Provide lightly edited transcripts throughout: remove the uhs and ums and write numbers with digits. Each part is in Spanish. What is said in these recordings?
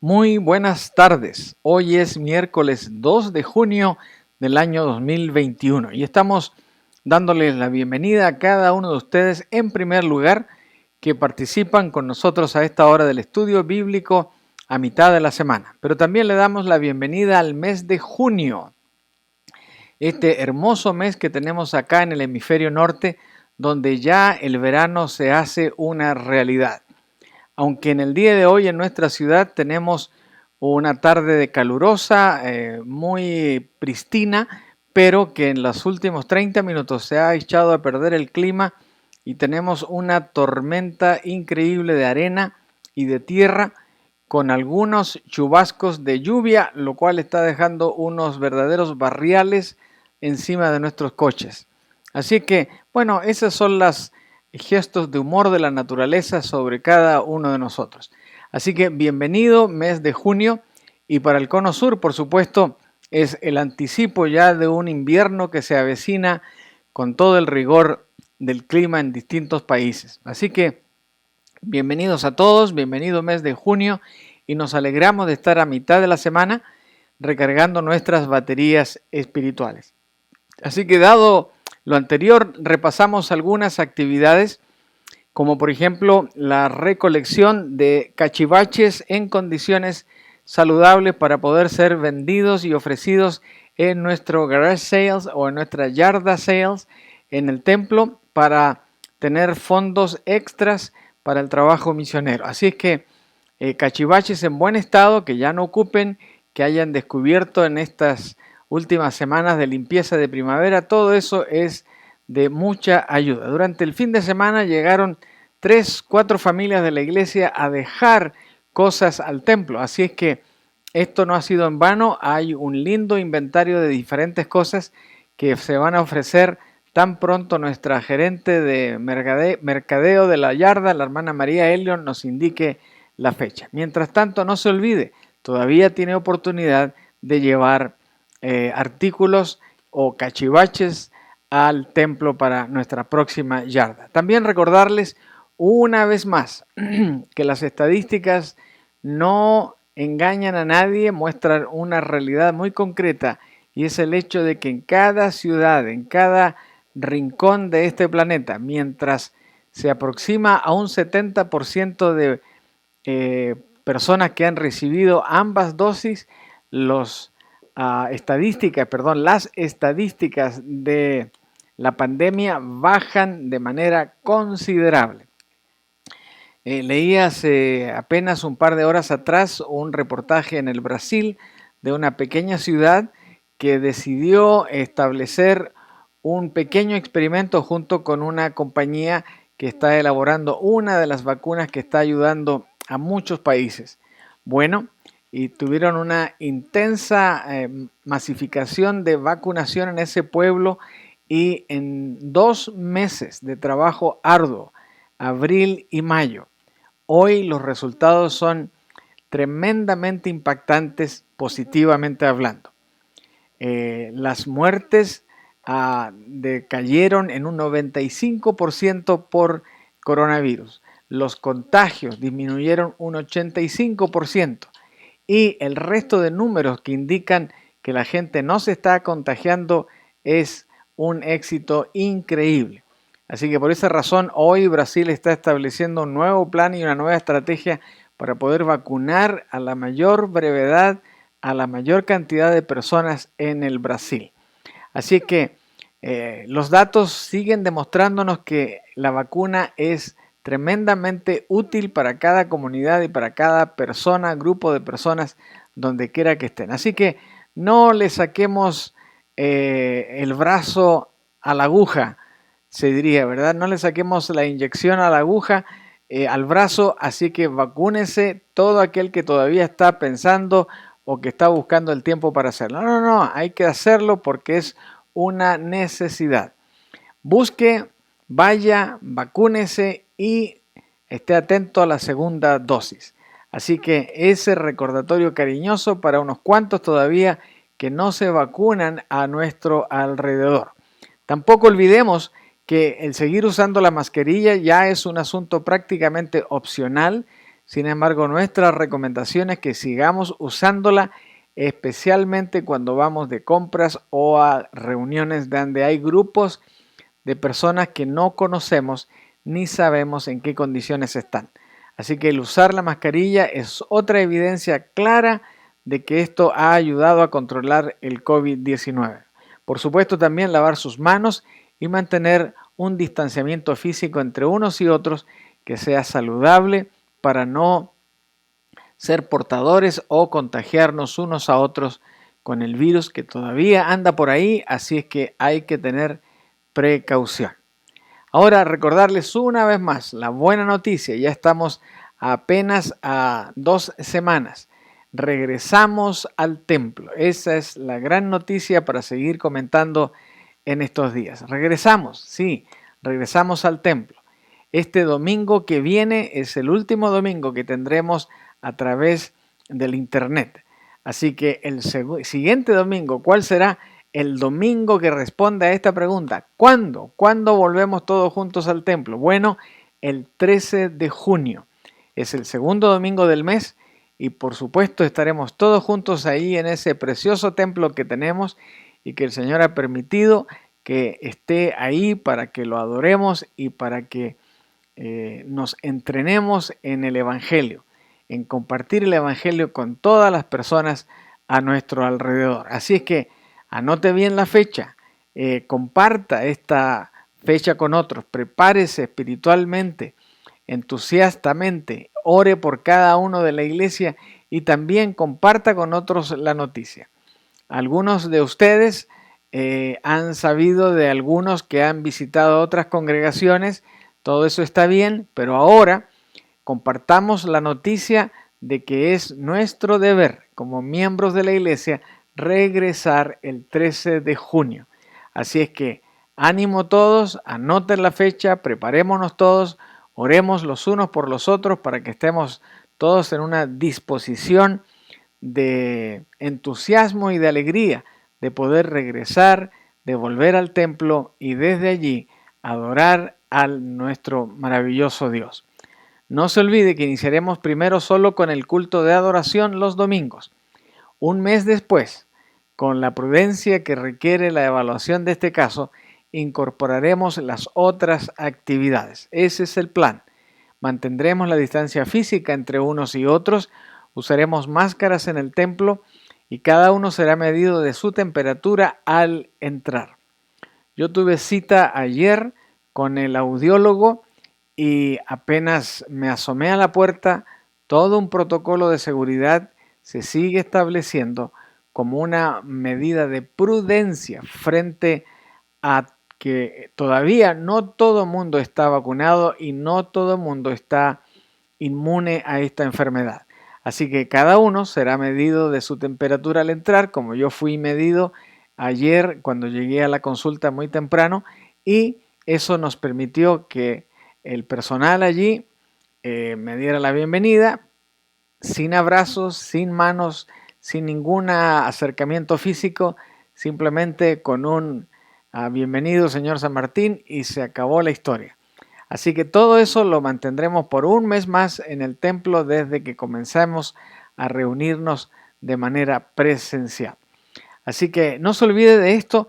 Muy buenas tardes. Hoy es miércoles 2 de junio del año 2021 y estamos dándoles la bienvenida a cada uno de ustedes en primer lugar que participan con nosotros a esta hora del estudio bíblico a mitad de la semana. Pero también le damos la bienvenida al mes de junio, este hermoso mes que tenemos acá en el hemisferio norte, donde ya el verano se hace una realidad. Aunque en el día de hoy en nuestra ciudad tenemos una tarde de calurosa, muy pristina, pero que en los últimos 30 minutos se ha echado a perder el clima y tenemos una tormenta increíble de arena y de tierra con algunos chubascos de lluvia, lo cual está dejando unos verdaderos barriales encima de nuestros coches. Así que, bueno, esas son las gestos de humor de la naturaleza sobre cada uno de nosotros. Así que bienvenido mes de junio y para el Cono Sur, por supuesto, es el anticipo ya de un invierno que se avecina con todo el rigor del clima en distintos países. Así que bienvenidos a todos, bienvenido mes de junio y nos alegramos de estar a mitad de la semana recargando nuestras baterías espirituales. Así que dado lo anterior, repasamos algunas actividades, como por ejemplo la recolección de cachivaches en condiciones saludables para poder ser vendidos y ofrecidos en nuestro garage sales o en nuestra yarda sales en el templo para tener fondos extras para el trabajo misionero. Así es que cachivaches en buen estado, que ya no ocupen, que hayan descubierto en estas últimas semanas de limpieza de primavera, todo eso es de mucha ayuda. Durante el fin de semana llegaron 3-4 familias de la iglesia a dejar cosas al templo, así es que esto no ha sido en vano, hay un lindo inventario de diferentes cosas que se van a ofrecer tan pronto nuestra gerente de mercadeo de la yarda, la hermana María Elion, nos indique la fecha. Mientras tanto, no se olvide, todavía tiene oportunidad de llevar artículos o cachivaches al templo para nuestra próxima yarda. También recordarles una vez más que las estadísticas no engañan a nadie, muestran una realidad muy concreta y es el hecho de que en cada ciudad, en cada rincón de este planeta, mientras se aproxima a un 70% de personas que han recibido ambas dosis, las estadísticas de la pandemia bajan de manera considerable. Leí hace apenas un par de horas atrás un reportaje en el Brasil de una pequeña ciudad que decidió establecer un pequeño experimento junto con una compañía que está elaborando una de las vacunas que está ayudando a muchos países. Bueno, y tuvieron una intensa masificación de vacunación en ese pueblo y en 2 meses de trabajo arduo, abril y mayo, hoy los resultados son tremendamente impactantes positivamente hablando. Las muertes decayeron en un 95% por coronavirus. Los contagios disminuyeron un 85% y el resto de números que indican que la gente no se está contagiando es un éxito increíble. Así que por esa razón hoy Brasil está estableciendo un nuevo plan y una nueva estrategia para poder vacunar a la mayor brevedad a la mayor cantidad de personas en el Brasil. Así que los datos siguen demostrándonos que la vacuna es tremendamente útil para cada comunidad y para cada persona, grupo de personas, donde quiera que estén. Así que no le saquemos el brazo a la aguja, se diría, ¿verdad? No le saquemos la inyección a la aguja, al brazo, así que vacúnese todo aquel que todavía está pensando o que está buscando el tiempo para hacerlo. No, hay que hacerlo porque es una necesidad. Busque, vaya, vacúnese y esté atento a la segunda dosis. Así que ese recordatorio cariñoso para unos cuantos todavía que no se vacunan a nuestro alrededor. Tampoco olvidemos que el seguir usando la mascarilla ya es un asunto prácticamente opcional. Sin embargo, nuestra recomendación es que sigamos usándola, especialmente cuando vamos de compras o a reuniones donde hay grupos de personas que no conocemos ni sabemos en qué condiciones están. Así que el usar la mascarilla es otra evidencia clara de que esto ha ayudado a controlar el COVID-19. Por supuesto, también lavar sus manos y mantener un distanciamiento físico entre unos y otros que sea saludable para no ser portadores o contagiarnos unos a otros con el virus que todavía anda por ahí, así es que hay que tener precaución. Ahora recordarles una vez más la buena noticia, ya estamos apenas a 2 semanas. Regresamos al templo. Esa es la gran noticia para seguir comentando en estos días. Regresamos, sí, regresamos al templo. Este domingo que viene es el último domingo que tendremos a través del internet. Así que el siguiente domingo, ¿cuál será? El domingo que responde a esta pregunta. ¿Cuándo? ¿Cuándo volvemos todos juntos al templo? Bueno, el 13 de junio. Es el segundo domingo del mes y por supuesto estaremos todos juntos ahí en ese precioso templo que tenemos y que el Señor ha permitido que esté ahí para que lo adoremos y para que nos entrenemos en el Evangelio, en compartir el Evangelio con todas las personas a nuestro alrededor. Así es que anote bien la fecha, comparta esta fecha con otros, prepárese espiritualmente, entusiastamente, ore por cada uno de la iglesia y también comparta con otros la noticia. Algunos de ustedes han sabido de algunos que han visitado otras congregaciones, todo eso está bien, pero ahora compartamos la noticia de que es nuestro deber como miembros de la iglesia regresar el 13 de junio. Así es que ánimo todos, anoten la fecha, preparémonos todos, oremos los unos por los otros para que estemos todos en una disposición de entusiasmo y de alegría de poder regresar, de volver al templo y desde allí adorar a nuestro maravilloso Dios. No se olvide que iniciaremos primero solo con el culto de adoración los domingos. Un mes después, con la prudencia que requiere la evaluación de este caso, incorporaremos las otras actividades. Ese es el plan. Mantendremos la distancia física entre unos y otros, usaremos máscaras en el templo y cada uno será medido de su temperatura al entrar. Yo tuve cita ayer con el audiólogo y apenas me asomé a la puerta, todo un protocolo de seguridad se sigue estableciendo como una medida de prudencia frente a que todavía no todo el mundo está vacunado y no todo el mundo está inmune a esta enfermedad. Así que cada uno será medido de su temperatura al entrar, como yo fui medido ayer cuando llegué a la consulta muy temprano, y eso nos permitió que el personal allí me diera la bienvenida, sin abrazos, sin manos, sin ningún acercamiento físico, simplemente con un bienvenido señor San Martín y se acabó la historia. Así que todo eso lo mantendremos por un mes más en el templo desde que comenzamos a reunirnos de manera presencial. Así que no se olvide de esto,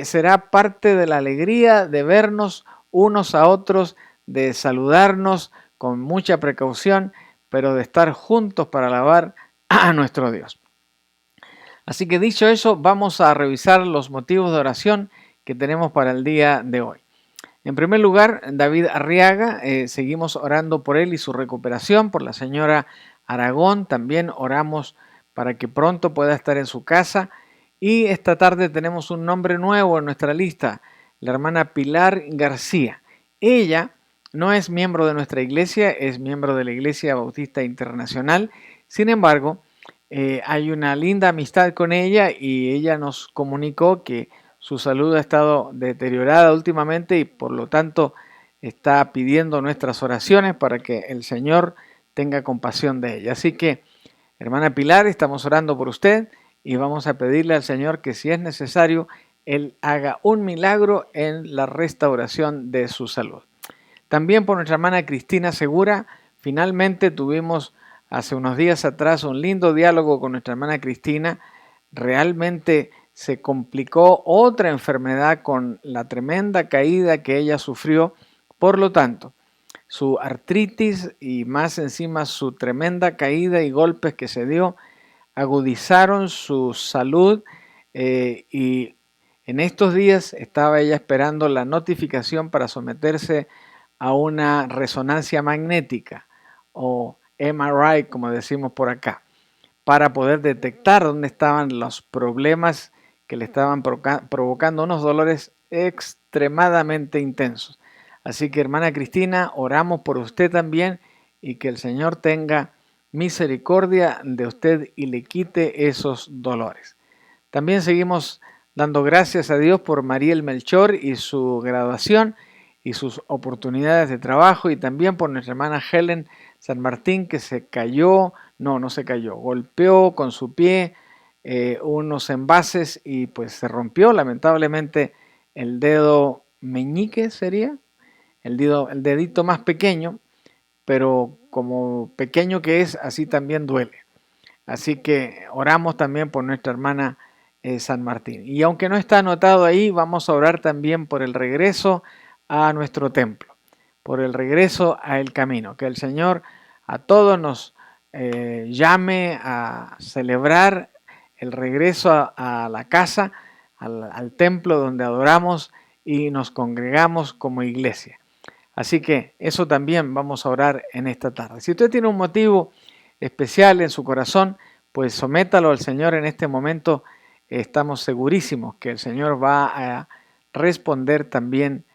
será parte de la alegría de vernos unos a otros, de saludarnos con mucha precaución, pero de estar juntos para alabar a nuestro Dios. Así que dicho eso, vamos a revisar los motivos de oración que tenemos para el día de hoy. En primer lugar, David Arriaga, seguimos orando por él y su recuperación, por la señora Aragón, también oramos para que pronto pueda estar en su casa. Y esta tarde tenemos un nombre nuevo en nuestra lista, la hermana Pilar García. Ella no es miembro de nuestra iglesia, es miembro de la Iglesia Bautista Internacional. Sin embargo, hay una linda amistad con ella y ella nos comunicó que su salud ha estado deteriorada últimamente y por lo tanto está pidiendo nuestras oraciones para que el Señor tenga compasión de ella. Así que, hermana Pilar, estamos orando por usted y vamos a pedirle al Señor que si es necesario, Él haga un milagro en la restauración de su salud. También por nuestra hermana Cristina Segura, Finalmente tuvimos hace unos días atrás un lindo diálogo con nuestra hermana Cristina. Realmente se complicó otra enfermedad con la tremenda caída que ella sufrió. Por lo tanto, su artritis y más encima su tremenda caída y golpes que se dio agudizaron su salud, y en estos días estaba ella esperando la notificación para someterse a una resonancia magnética o MRI, como decimos por acá, para poder detectar dónde estaban los problemas que le estaban provocando unos dolores extremadamente intensos. Así que, hermana Cristina, oramos por usted también y que el Señor tenga misericordia de usted y le quite esos dolores. También seguimos dando gracias a Dios por Mariel Melchor y su graduación y sus oportunidades de trabajo, y también por nuestra hermana Helen San Martín, que se cayó, no se cayó, golpeó con su pie unos envases y pues se rompió lamentablemente el dedo meñique, sería el dedito más pequeño, pero como pequeño que es, así también duele. Así que oramos también por nuestra hermana San Martín. Y aunque no está anotado ahí, vamos a orar también por el regreso a nuestro templo, por el regreso a el camino. Que el Señor a todos nos llame a celebrar el regreso a la casa, al templo donde adoramos y nos congregamos como iglesia. Así que eso también vamos a orar en esta tarde. Si usted tiene un motivo especial en su corazón, pues sométalo al Señor en este momento. Estamos segurísimos que el Señor va a responder también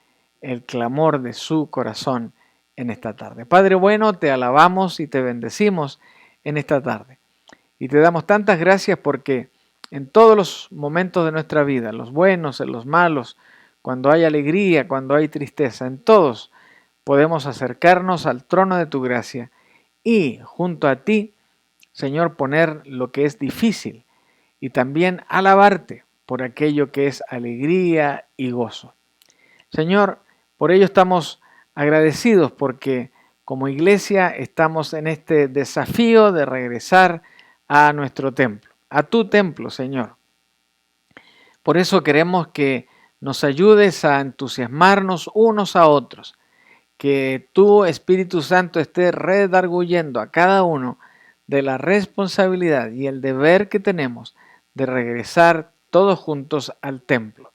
el clamor de su corazón en esta tarde. Padre bueno, te alabamos y te bendecimos en esta tarde. Y te damos tantas gracias porque en todos los momentos de nuestra vida, los buenos, en los malos, cuando hay alegría, cuando hay tristeza, en todos podemos acercarnos al trono de tu gracia y junto a ti, Señor, poner lo que es difícil y también alabarte por aquello que es alegría y gozo. Señor, por ello estamos agradecidos porque como iglesia estamos en este desafío de regresar a nuestro templo, a tu templo, Señor. Por eso queremos que nos ayudes a entusiasmarnos unos a otros, que tu Espíritu Santo esté redarguyendo a cada uno de la responsabilidad y el deber que tenemos de regresar todos juntos al templo.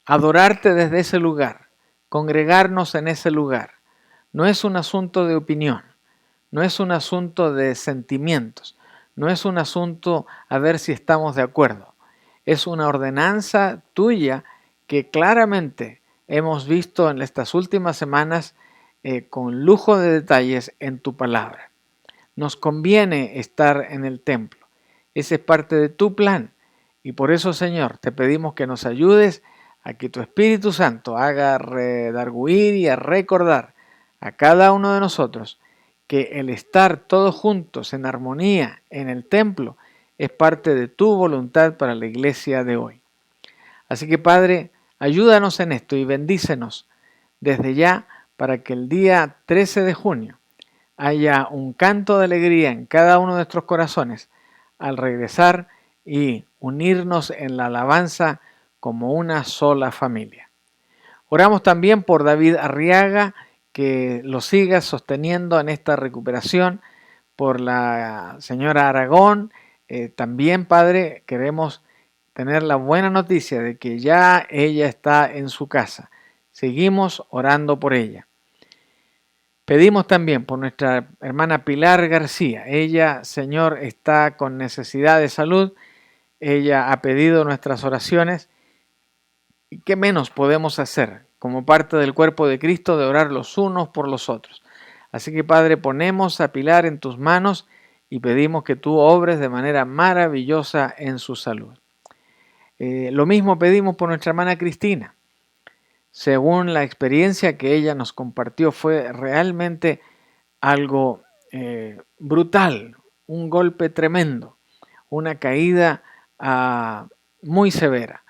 Adorarte desde ese lugar, congregarnos en ese lugar, no es un asunto de opinión, no es un asunto de sentimientos, no es un asunto a ver si estamos de acuerdo. Es una ordenanza tuya que claramente hemos visto en estas últimas semanas con lujo de detalles en tu palabra. Nos conviene estar en el templo. Ese es parte de tu plan. Y por eso, Señor, te pedimos que nos ayudes a que tu Espíritu Santo haga redarguir y a recordar a cada uno de nosotros que el estar todos juntos en armonía en el templo es parte de tu voluntad para la iglesia de hoy. Así que, Padre, ayúdanos en esto y bendícenos desde ya para que el día 13 de junio haya un canto de alegría en cada uno de nuestros corazones al regresar y unirnos en la alabanza como una sola familia. Oramos también por David Arriaga, que lo siga sosteniendo en esta recuperación, por la señora Aragón. También, Padre, queremos tener la buena noticia de que ya ella está en su casa. Seguimos orando por ella. Pedimos también por nuestra hermana Pilar García. Ella, Señor, está con necesidad de salud. Ella ha pedido nuestras oraciones. ¿Y qué menos podemos hacer como parte del cuerpo de Cristo de orar los unos por los otros? Así que, Padre, ponemos a Pilar en tus manos y pedimos que tú obres de manera maravillosa en su salud. Lo mismo pedimos por nuestra hermana Cristina. Según la experiencia que ella nos compartió, fue realmente algo brutal, un golpe tremendo, una caída muy severa.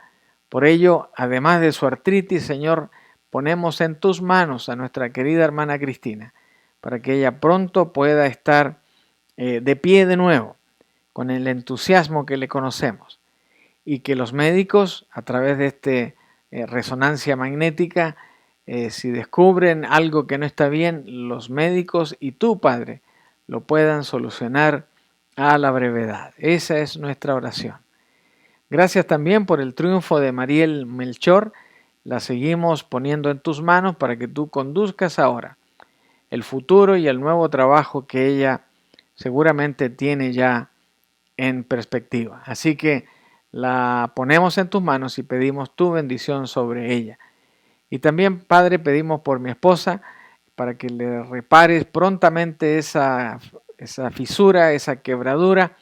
Por ello, además de su artritis, Señor, ponemos en tus manos a nuestra querida hermana Cristina, para que ella pronto pueda estar de pie de nuevo, con el entusiasmo que le conocemos, y que los médicos, a través de esta resonancia magnética, si descubren algo que no está bien, los médicos y tú, Padre, lo puedan solucionar a la brevedad. Esa es nuestra oración. Gracias también por el triunfo de Mariel Melchor. La seguimos poniendo en tus manos para que tú conduzcas ahora el futuro y el nuevo trabajo que ella seguramente tiene ya en perspectiva. Así que la ponemos en tus manos y pedimos tu bendición sobre ella. Y también, Padre, pedimos por mi esposa para que le repares prontamente esa fisura, esa quebradura,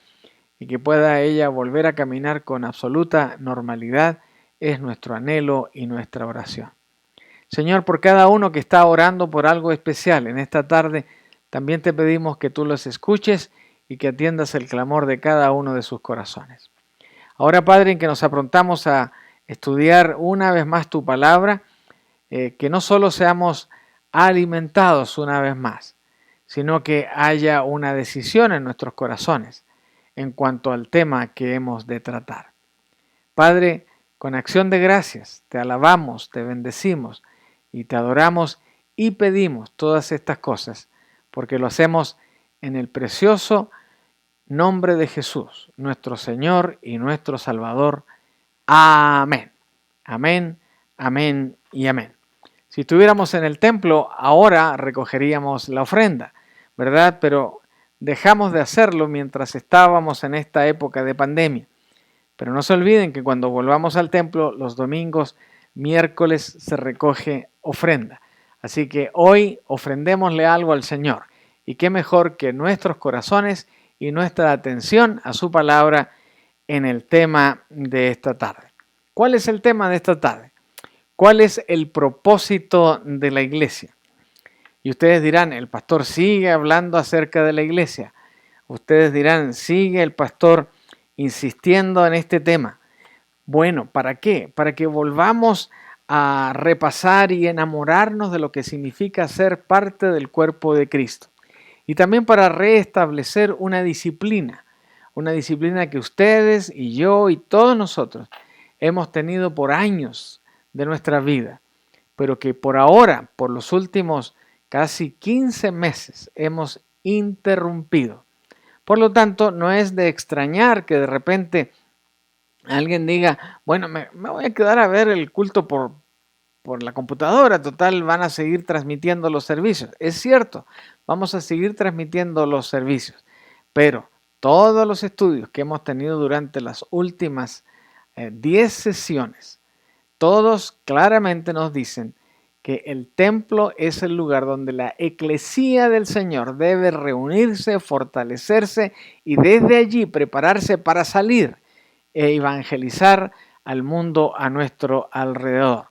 y que pueda ella volver a caminar con absoluta normalidad. Es nuestro anhelo y nuestra oración. Señor, por cada uno que está orando por algo especial en esta tarde, también te pedimos que tú los escuches y que atiendas el clamor de cada uno de sus corazones. Ahora, Padre, en que nos aprontamos a estudiar una vez más tu palabra, que no solo seamos alimentados una vez más, sino que haya una decisión en nuestros corazones en cuanto al tema que hemos de tratar. Padre, con acción de gracias, te alabamos, te bendecimos y te adoramos y pedimos todas estas cosas, porque lo hacemos en el precioso nombre de Jesús, nuestro Señor y nuestro Salvador. Amén. Amén, amén y amén. Si estuviéramos en el templo, ahora recogeríamos la ofrenda, ¿verdad? Pero dejamos de hacerlo mientras estábamos en esta época de pandemia. Pero no se olviden que cuando volvamos al templo, los domingos, miércoles, se recoge ofrenda. Así que hoy ofrendémosle algo al Señor. Y qué mejor que nuestros corazones y nuestra atención a su palabra en el tema de esta tarde. ¿Cuál es el tema de esta tarde? ¿Cuál es el propósito de la iglesia? Y ustedes dirán, el pastor sigue hablando acerca de la iglesia. Ustedes dirán, sigue el pastor insistiendo en este tema. Bueno, ¿para qué? Para que volvamos a repasar y enamorarnos de lo que significa ser parte del cuerpo de Cristo. Y también para restablecer una disciplina que ustedes y yo y todos nosotros hemos tenido por años de nuestra vida, pero que por ahora, por los últimos casi 15 meses, hemos interrumpido. Por lo tanto, no es de extrañar que de repente alguien diga, bueno, me voy a quedar a ver el culto por la computadora, total, van a seguir transmitiendo los servicios. Es cierto, vamos a seguir transmitiendo los servicios, pero todos los estudios que hemos tenido durante las últimas 10 sesiones, todos claramente nos dicen que el templo es el lugar donde la eclesía del Señor debe reunirse, fortalecerse y desde allí prepararse para salir e evangelizar al mundo a nuestro alrededor.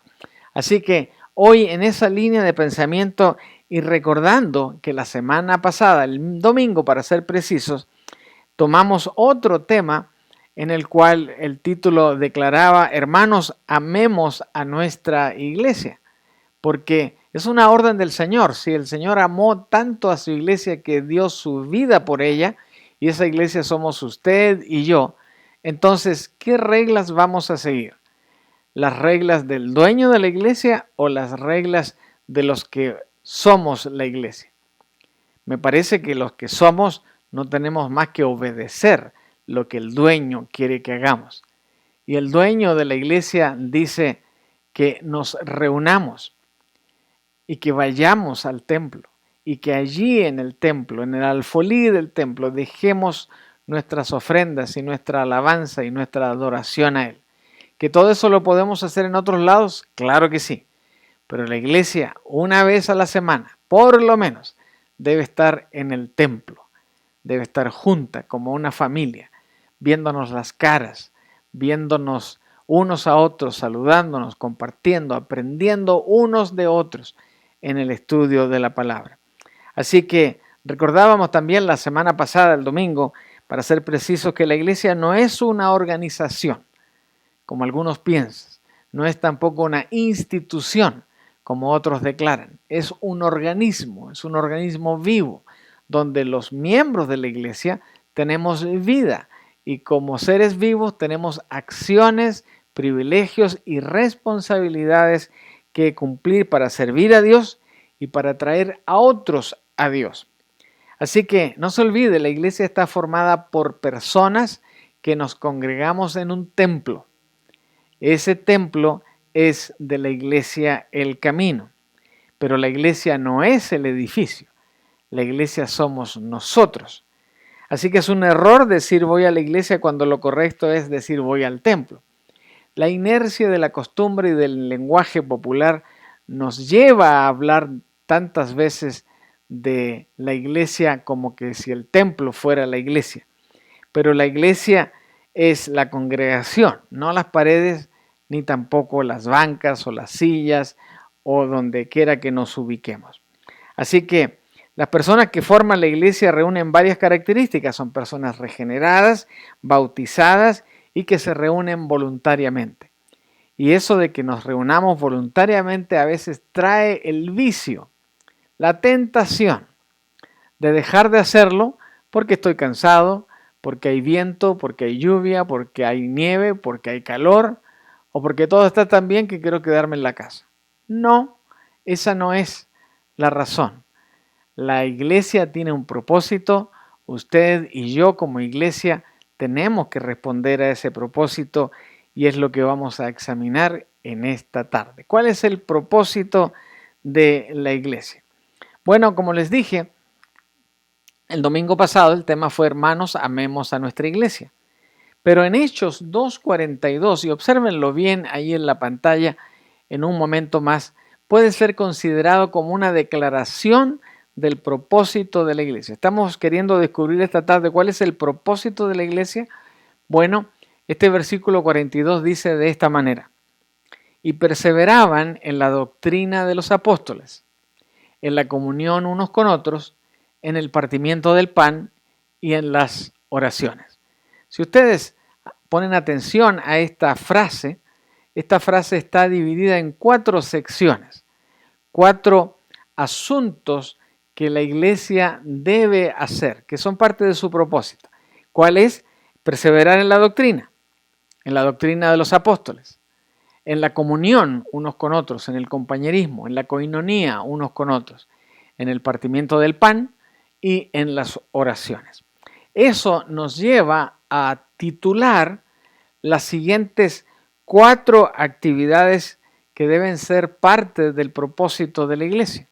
Así que hoy en esa línea de pensamiento y recordando que la semana pasada, el domingo para ser precisos, tomamos otro tema en el cual el título declaraba, hermanos, amemos a nuestra iglesia, porque es una orden del Señor. Si el Señor amó tanto a su iglesia que dio su vida por ella, y esa iglesia somos usted y yo, entonces, ¿qué reglas vamos a seguir? ¿Las reglas del dueño de la iglesia o las reglas de los que somos la iglesia? Me parece que los que somos no tenemos más que obedecer lo que el dueño quiere que hagamos. Y el dueño de la iglesia dice que nos reunamos y que vayamos al templo y que allí en el templo, en el alfolí del templo, dejemos nuestras ofrendas y nuestra alabanza y nuestra adoración a Él. ¿Que todo eso lo podemos hacer en otros lados? Claro que sí. Pero la iglesia, una vez a la semana, por lo menos, debe estar en el templo. Debe estar junta como una familia, viéndonos las caras, viéndonos unos a otros, saludándonos, compartiendo, aprendiendo unos de otros en el estudio de la palabra. Así que recordábamos también la semana pasada, el domingo, para ser precisos, que la iglesia no es una organización, como algunos piensan, no es tampoco una institución, como otros declaran. Es un organismo vivo, donde los miembros de la iglesia tenemos vida y como seres vivos tenemos acciones, privilegios y responsabilidades que cumplir para servir a Dios y para traer a otros a Dios. Así que no se olvide, la iglesia está formada por personas que nos congregamos en un templo. Ese templo es de la iglesia El Camino, pero la iglesia no es el edificio, la iglesia somos nosotros. Así que es un error decir voy a la iglesia cuando lo correcto es decir voy al templo. La inercia de la costumbre y del lenguaje popular nos lleva a hablar tantas veces de la iglesia como que si el templo fuera la iglesia. Pero la iglesia es la congregación, no las paredes, ni tampoco las bancas o las sillas o donde quiera que nos ubiquemos. Así que las personas que forman la iglesia reúnen varias características. Son personas regeneradas, bautizadas y que se reúnen voluntariamente. Y eso de que nos reunamos voluntariamente a veces trae el vicio, la tentación de dejar de hacerlo porque estoy cansado, porque hay viento, porque hay lluvia, porque hay nieve, porque hay calor o porque todo está tan bien que quiero quedarme en la casa. No, esa no es la razón. La iglesia tiene un propósito, usted y yo como iglesia tenemos que responder a ese propósito y es lo que vamos a examinar en esta tarde. ¿Cuál es el propósito de la iglesia? Bueno, como les dije, el domingo pasado el tema fue hermanos, amemos a nuestra iglesia. Pero en Hechos 2:42, y obsérvenlo bien ahí en la pantalla en un momento más, puede ser considerado como una declaración del propósito de la iglesia. Estamos queriendo descubrir esta tarde cuál es el propósito de la iglesia. Bueno, este versículo 42 dice de esta manera: y perseveraban en la doctrina de los apóstoles, en la comunión unos con otros, en el partimiento del pan y en las oraciones. Si ustedes ponen atención a esta frase está dividida en 4 secciones, 4 asuntos que la iglesia debe hacer, que son parte de su propósito. ¿Cuál es? Perseverar en la doctrina de los apóstoles, en la comunión unos con otros, en el compañerismo, en la coinonía unos con otros, en el partimiento del pan y en las oraciones. Eso nos lleva a titular las siguientes 4 actividades que deben ser parte del propósito de la iglesia.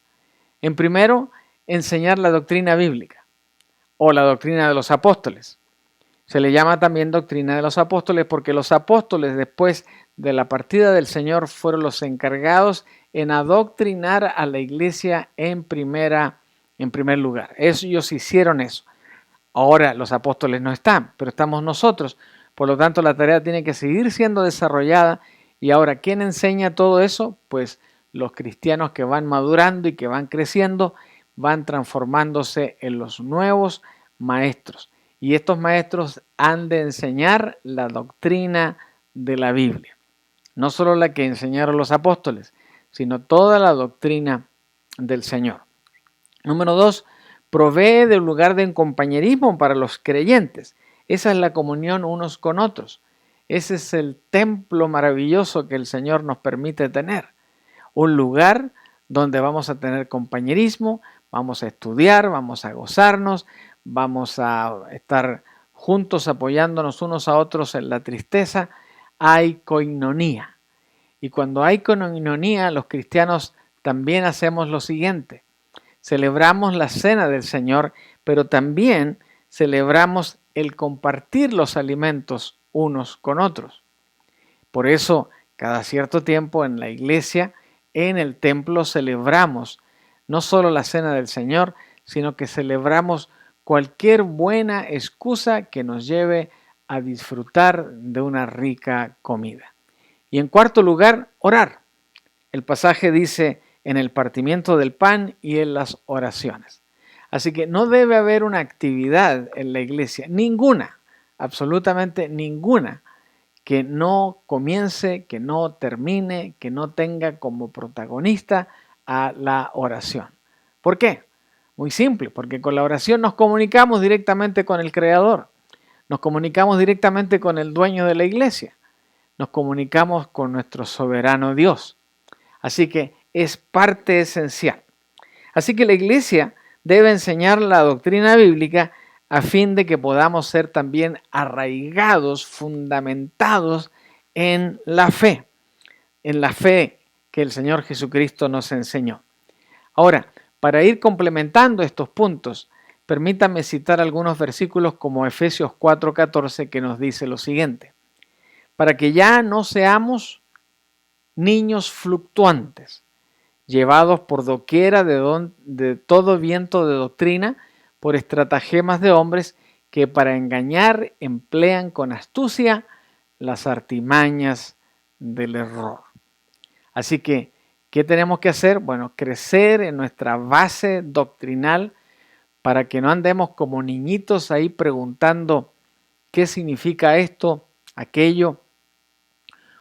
En primero, enseñar la doctrina bíblica o la doctrina de los apóstoles. Se le llama también doctrina de los apóstoles porque los apóstoles después de la partida del Señor fueron los encargados en adoctrinar a la iglesia en primer lugar. Ellos hicieron eso. Ahora los apóstoles no están, pero estamos nosotros. Por lo tanto, la tarea tiene que seguir siendo desarrollada. Y ahora, ¿quién enseña todo eso? Pues los cristianos que van madurando y que van creciendo, van transformándose en los nuevos maestros. Y estos maestros han de enseñar la doctrina de la Biblia. No solo la que enseñaron los apóstoles, sino toda la doctrina del Señor. Número 2, provee de un lugar de compañerismo para los creyentes. Esa es la comunión unos con otros. Ese es el templo maravilloso que el Señor nos permite tener. Un lugar donde vamos a tener compañerismo, vamos a estudiar, vamos a gozarnos, vamos a estar juntos apoyándonos unos a otros en la tristeza. Hay coinonía. Y cuando hay coinonía, los cristianos también hacemos lo siguiente. Celebramos la cena del Señor, pero también celebramos el compartir los alimentos unos con otros. Por eso, cada cierto tiempo en la iglesia, en el templo, celebramos no solo la cena del Señor, sino que celebramos cualquier buena excusa que nos lleve a disfrutar de una rica comida. Y en cuarto lugar, orar. El pasaje dice en el partimiento del pan y en las oraciones. Así que no debe haber una actividad en la iglesia, ninguna, absolutamente ninguna, que no comience, que no termine, que no tenga como protagonista a la oración. ¿Por qué? Muy simple, porque con la oración nos comunicamos directamente con el Creador, nos comunicamos directamente con el dueño de la iglesia, nos comunicamos con nuestro soberano Dios. Así que es parte esencial. Así que la iglesia debe enseñar la doctrina bíblica a fin de que podamos ser también arraigados, fundamentados en la fe que el Señor Jesucristo nos enseñó. Ahora, para ir complementando estos puntos, permítanme citar algunos versículos como Efesios 4:14 que nos dice lo siguiente: para que ya no seamos niños fluctuantes, llevados por doquiera de todo viento de doctrina, por estratagemas de hombres que para engañar emplean con astucia las artimañas del error. Así que, ¿qué tenemos que hacer? Bueno, crecer en nuestra base doctrinal para que no andemos como niñitos ahí preguntando qué significa esto, aquello,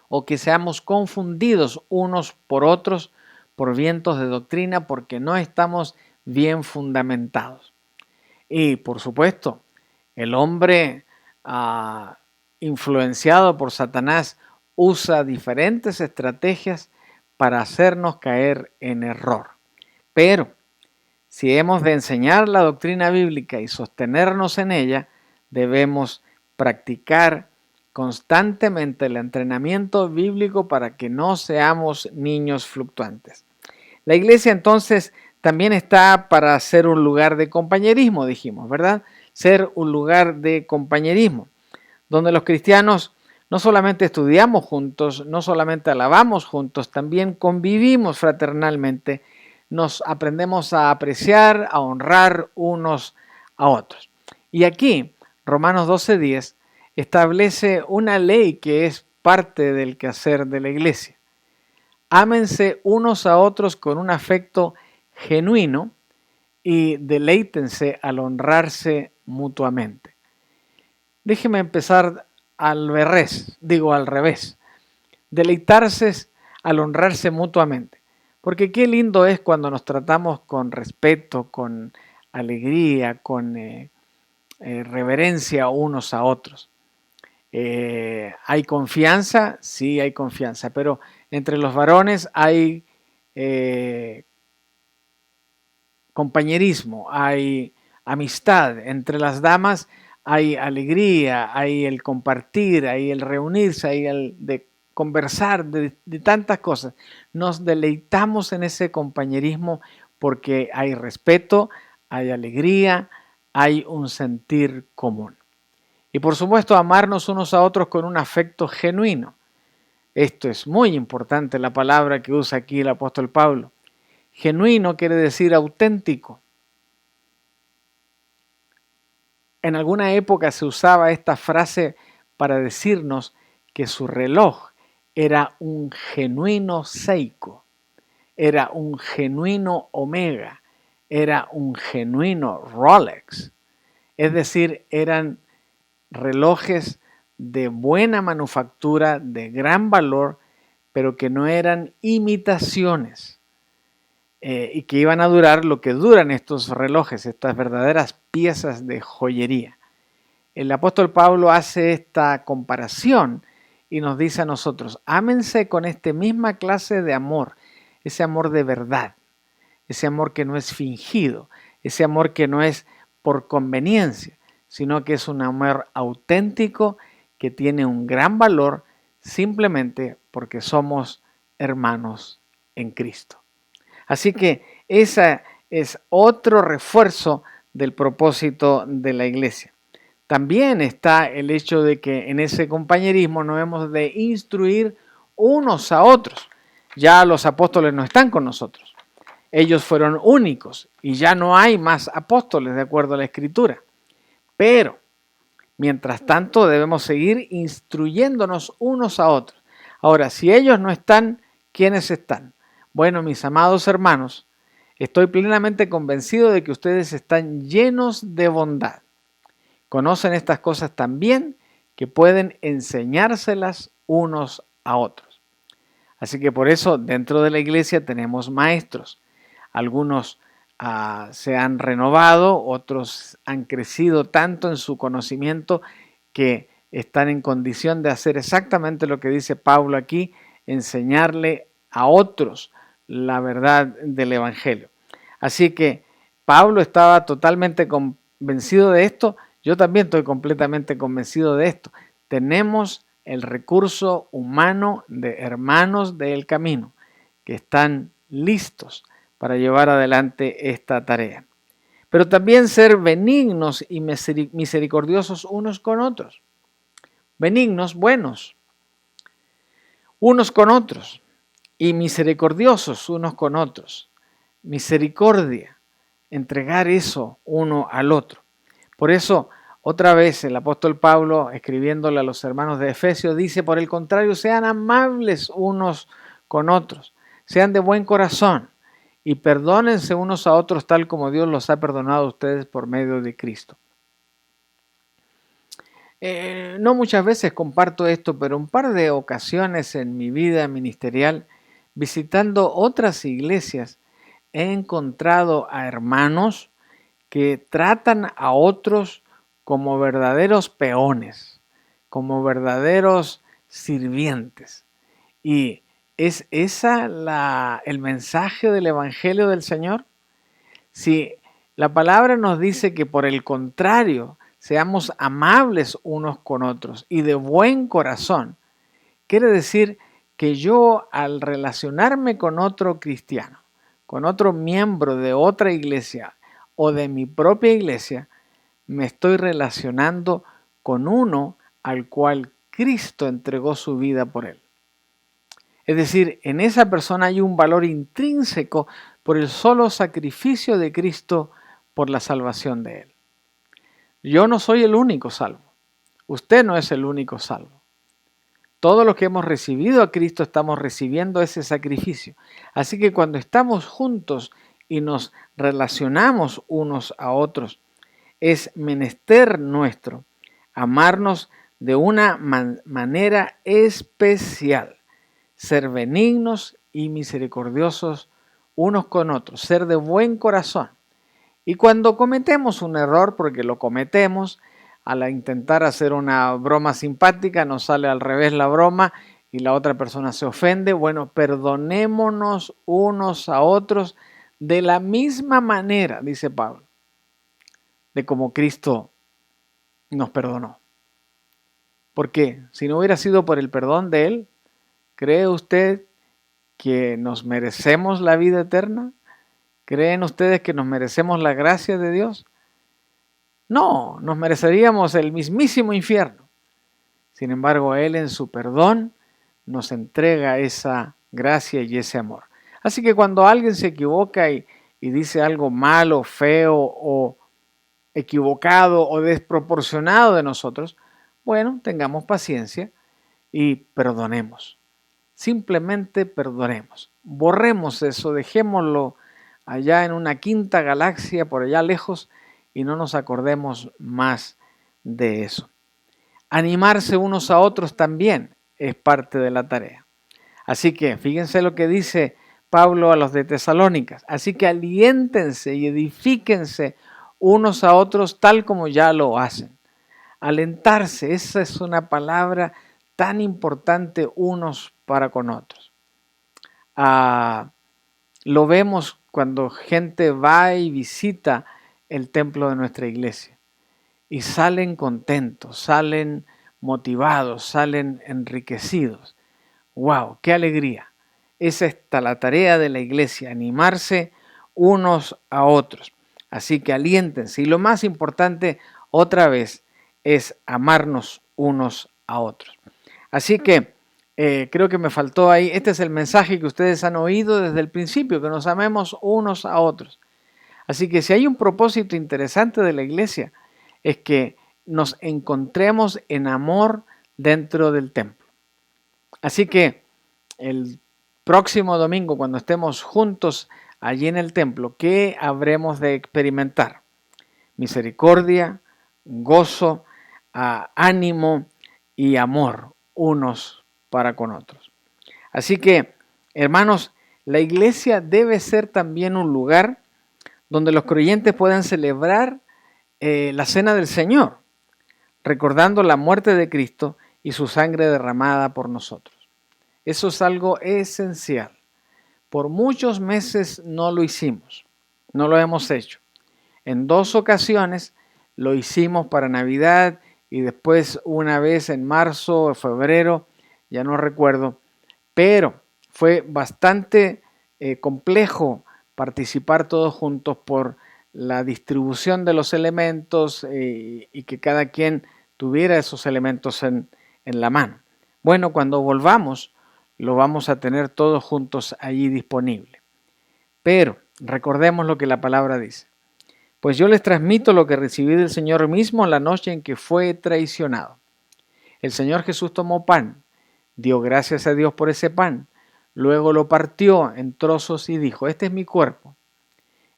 o que seamos confundidos unos por otros por vientos de doctrina porque no estamos bien fundamentados. Y por supuesto, el hombre influenciado por Satanás usa diferentes estrategias para hacernos caer en error. Pero si hemos de enseñar la doctrina bíblica y sostenernos en ella, debemos practicar constantemente el entrenamiento bíblico para que no seamos niños fluctuantes. La iglesia entonces también está para ser un lugar de compañerismo, dijimos, ¿verdad? Ser un lugar de compañerismo, donde los cristianos no solamente estudiamos juntos, no solamente alabamos juntos, también convivimos fraternalmente, nos aprendemos a apreciar, a honrar unos a otros. Y aquí, Romanos 12:10 establece una ley que es parte del quehacer de la iglesia. Ámense unos a otros con un afecto genuino y deleítense al honrarse mutuamente. Déjeme empezar al revés. Deleitarse al honrarse mutuamente. Porque qué lindo es cuando nos tratamos con respeto, con alegría, con reverencia unos a otros. ¿Hay confianza? Sí, hay confianza, pero entre los varones hay compañerismo, hay amistad, entre las damas hay alegría, hay el compartir, hay el reunirse, hay el de conversar de tantas cosas. Nos deleitamos en ese compañerismo porque hay respeto, hay alegría, hay un sentir común. Y por supuesto, amarnos unos a otros con un afecto genuino. Esto es muy importante, la palabra que usa aquí el apóstol Pablo. Genuino quiere decir auténtico. En alguna época se usaba esta frase para decirnos que su reloj era un genuino Seiko, era un genuino Omega, era un genuino Rolex. Es decir, eran relojes de buena manufactura, de gran valor, pero que no eran imitaciones y que iban a durar lo que duran estos relojes, estas verdaderas piezas de joyería. El apóstol Pablo hace esta comparación y nos dice a nosotros: ámense con esta misma clase de amor, ese amor de verdad, ese amor que no es fingido, ese amor que no es por conveniencia, sino que es un amor auténtico que tiene un gran valor simplemente porque somos hermanos en Cristo. Así que ese es otro refuerzo del propósito de la iglesia. También está el hecho de que en ese compañerismo nos hemos de instruir unos a otros. Ya los apóstoles no están con nosotros. Ellos fueron únicos y ya no hay más apóstoles de acuerdo a la Escritura. Pero, mientras tanto, debemos seguir instruyéndonos unos a otros. Ahora, si ellos no están, ¿quiénes están? Bueno, mis amados hermanos, estoy plenamente convencido de que ustedes están llenos de bondad. Conocen estas cosas tan bien que pueden enseñárselas unos a otros. Así que por eso dentro de la iglesia tenemos maestros. Algunos se han renovado, otros han crecido tanto en su conocimiento que están en condición de hacer exactamente lo que dice Pablo aquí, enseñarle a otros la verdad del Evangelio. Así que Pablo estaba totalmente convencido de esto, yo también estoy completamente convencido de esto. Tenemos el recurso humano de hermanos del camino que están listos para llevar adelante esta tarea. Pero también ser benignos y misericordiosos unos con otros. Benignos, buenos, unos con otros, y misericordiosos unos con otros. Misericordia, entregar eso uno al otro. Por eso, otra vez el apóstol Pablo, escribiéndole a los hermanos de Efesios, dice, por el contrario, sean amables unos con otros, sean de buen corazón y perdónense unos a otros tal como Dios los ha perdonado a ustedes por medio de Cristo. No muchas veces comparto esto, pero un par de ocasiones en mi vida ministerial, visitando otras iglesias, he encontrado a hermanos que tratan a otros como verdaderos peones, como verdaderos sirvientes. ¿Y es esa el mensaje del Evangelio del Señor? Si la palabra nos dice que por el contrario, seamos amables unos con otros y de buen corazón, quiere decir que yo al relacionarme con otro cristiano, con otro miembro de otra iglesia o de mi propia iglesia, me estoy relacionando con uno al cual Cristo entregó su vida por él. Es decir, en esa persona hay un valor intrínseco por el solo sacrificio de Cristo por la salvación de él. Yo no soy el único salvo. Usted no es el único salvo. Todos los que hemos recibido a Cristo estamos recibiendo ese sacrificio. Así que cuando estamos juntos y nos relacionamos unos a otros, es menester nuestro amarnos de una manera especial, ser benignos y misericordiosos unos con otros, ser de buen corazón. Y cuando cometemos un error, porque lo cometemos, al intentar hacer una broma simpática, nos sale al revés la broma y la otra persona se ofende, bueno, perdonémonos unos a otros de la misma manera, dice Pablo, de como Cristo nos perdonó. Porque si no hubiera sido por el perdón de Él, ¿cree usted que nos merecemos la vida eterna? ¿Creen ustedes que nos merecemos la gracia de Dios? No, nos mereceríamos el mismísimo infierno. Sin embargo, Él en su perdón nos entrega esa gracia y ese amor. Así que cuando alguien se equivoca y dice algo malo, feo o equivocado o desproporcionado de nosotros, bueno, tengamos paciencia y perdonemos. Simplemente perdonemos. Borremos eso, dejémoslo allá en una quinta galaxia, por allá lejos, y no nos acordemos más de eso. Animarse unos a otros también es parte de la tarea. Así que fíjense lo que dice Pablo a los de Tesalónicas. Así que aliéntense y edifíquense unos a otros tal como ya lo hacen. Alentarse, esa es una palabra tan importante unos para con otros. Lo vemos cuando gente va y visita el templo de nuestra iglesia y salen contentos, salen motivados, salen enriquecidos. ¡Wow! ¡Qué alegría! Esa está la tarea de la iglesia, animarse unos a otros. Así que aliéntense. Y lo más importante, otra vez, es amarnos unos a otros. Así que creo que me faltó ahí. Este es el mensaje que ustedes han oído desde el principio, que nos amemos unos a otros. Así que si hay un propósito interesante de la iglesia, es que nos encontremos en amor dentro del templo. Así que el próximo domingo, cuando estemos juntos allí en el templo, ¿qué habremos de experimentar? Misericordia, gozo, ánimo, y amor unos para con otros. Así que, hermanos, la iglesia debe ser también un lugar donde los creyentes puedan celebrar la cena del Señor, recordando la muerte de Cristo y su sangre derramada por nosotros. Eso es algo esencial. Por muchos meses no lo hicimos, no lo hemos hecho. En 2 ocasiones lo hicimos para Navidad y después una vez en marzo o febrero, ya no recuerdo, pero fue bastante complejo participar todos juntos por la distribución de los elementos y que cada quien tuviera esos elementos en la mano. Bueno, cuando volvamos, lo vamos a tener todos juntos allí disponible. Pero recordemos lo que la palabra dice. Pues yo les transmito lo que recibí del Señor mismo la noche en que fue traicionado. El Señor Jesús tomó pan, dio gracias a Dios por ese pan, luego lo partió en trozos y dijo, este es mi cuerpo,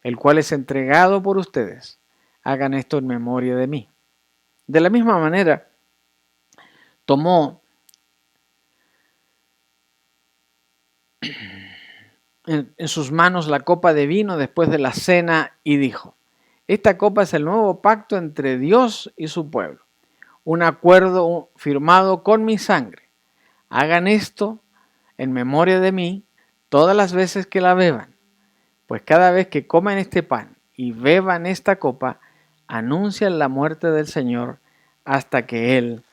el cual es entregado por ustedes. Hagan esto en memoria de mí. De la misma manera, tomó en sus manos la copa de vino después de la cena y dijo, esta copa es el nuevo pacto entre Dios y su pueblo, un acuerdo firmado con mi sangre. Hagan esto en memoria de mí todas las veces que la beban, pues cada vez que coman este pan y beban esta copa, anuncian la muerte del Señor hasta que Él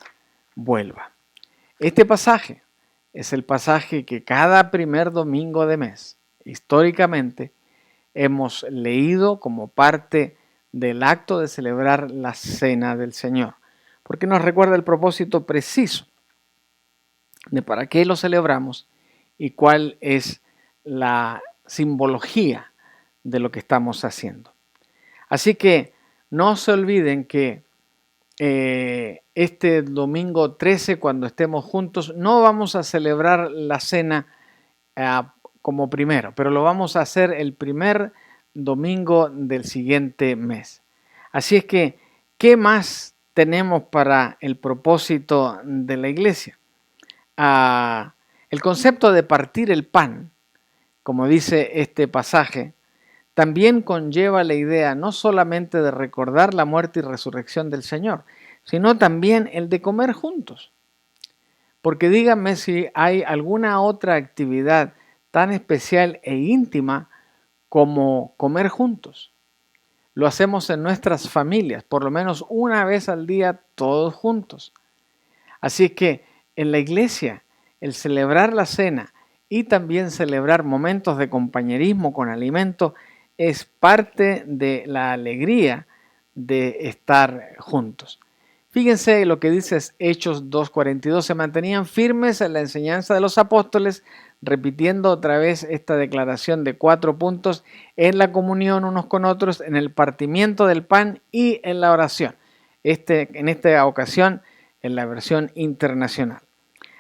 vuelva. Este pasaje es el pasaje que cada primer domingo de mes, históricamente, hemos leído como parte del acto de celebrar la Cena del Señor, porque nos recuerda el propósito preciso de para qué lo celebramos y cuál es la simbología de lo que estamos haciendo. Así que no se olviden que este domingo 13, cuando estemos juntos, no vamos a celebrar la cena como primero, pero lo vamos a hacer el primer domingo del siguiente mes. Así es que, ¿qué más tenemos para el propósito de la iglesia? El concepto de partir el pan, como dice este pasaje, también conlleva la idea no solamente de recordar la muerte y resurrección del Señor, sino también el de comer juntos. Porque díganme si hay alguna otra actividad tan especial e íntima como comer juntos. Lo hacemos en nuestras familias, por lo menos una vez al día, todos juntos. Así que en la iglesia, el celebrar la cena y también celebrar momentos de compañerismo con alimento es parte de la alegría de estar juntos. Fíjense lo que dice Hechos 2:42, se mantenían firmes en la enseñanza de los apóstoles, repitiendo otra vez esta declaración de 4 puntos, en la comunión unos con otros, en el partimiento del pan y en la oración. En esta ocasión, en la versión internacional.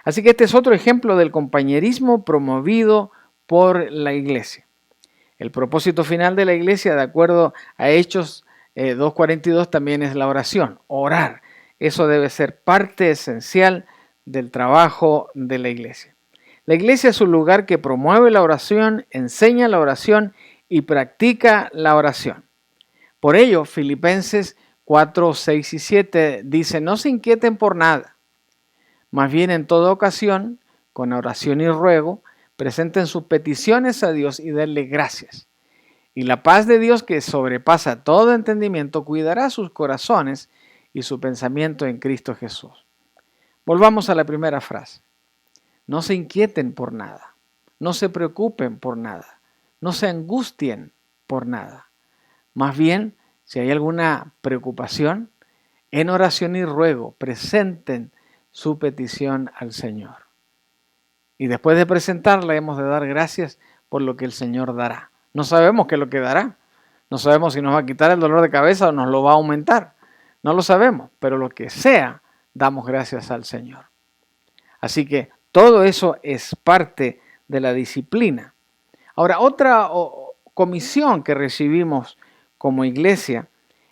Así que este es otro ejemplo del compañerismo promovido por la iglesia. El propósito final de la iglesia, de acuerdo a Hechos 2:42, también es la oración, orar. Eso debe ser parte esencial del trabajo de la iglesia. La iglesia es un lugar que promueve la oración, enseña la oración y practica la oración. Por ello, Filipenses 4, 6 y 7 dice, no se inquieten por nada, más bien en toda ocasión, con oración y ruego, presenten sus peticiones a Dios y denle gracias. Y la paz de Dios, que sobrepasa todo entendimiento, cuidará sus corazones y su pensamiento en Cristo Jesús. Volvamos a la primera frase. No se inquieten por nada, no se preocupen por nada, no se angustien por nada. Más bien, si hay alguna preocupación, en oración y ruego presenten su petición al Señor. Y después de presentarla hemos de dar gracias por lo que el Señor dará. No sabemos qué es lo que dará. No sabemos si nos va a quitar el dolor de cabeza o nos lo va a aumentar. No lo sabemos, pero lo que sea, damos gracias al Señor. Así que todo eso es parte de la disciplina. Ahora, otra comisión que recibimos como iglesia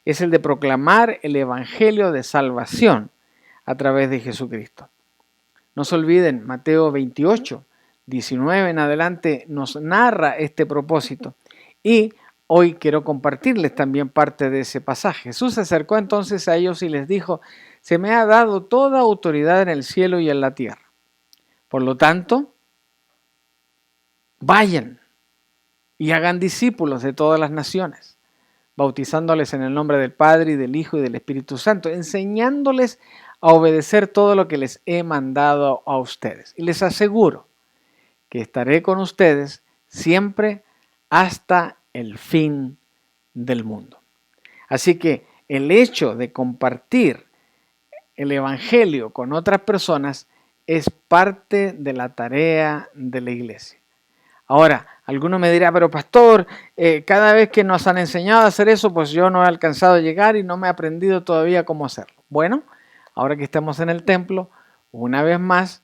es el de proclamar el evangelio de salvación a través de Jesucristo. No se olviden, Mateo 28, 19 en adelante nos narra este propósito. Y hoy quiero compartirles también parte de ese pasaje. Jesús se acercó entonces a ellos y les dijo: se me ha dado toda autoridad en el cielo y en la tierra. Por lo tanto, vayan y hagan discípulos de todas las naciones, bautizándoles en el nombre del Padre y del Hijo y del Espíritu Santo, enseñándoles a obedecer todo lo que les he mandado a ustedes. Y les aseguro que estaré con ustedes siempre hasta el fin del mundo. Así que el hecho de compartir el Evangelio con otras personas es parte de la tarea de la iglesia. Ahora, alguno me dirá: pero pastor, cada vez que nos han enseñado a hacer eso, pues yo no he alcanzado a llegar y no me he aprendido todavía cómo hacerlo. Bueno, ahora que estamos en el templo, una vez más,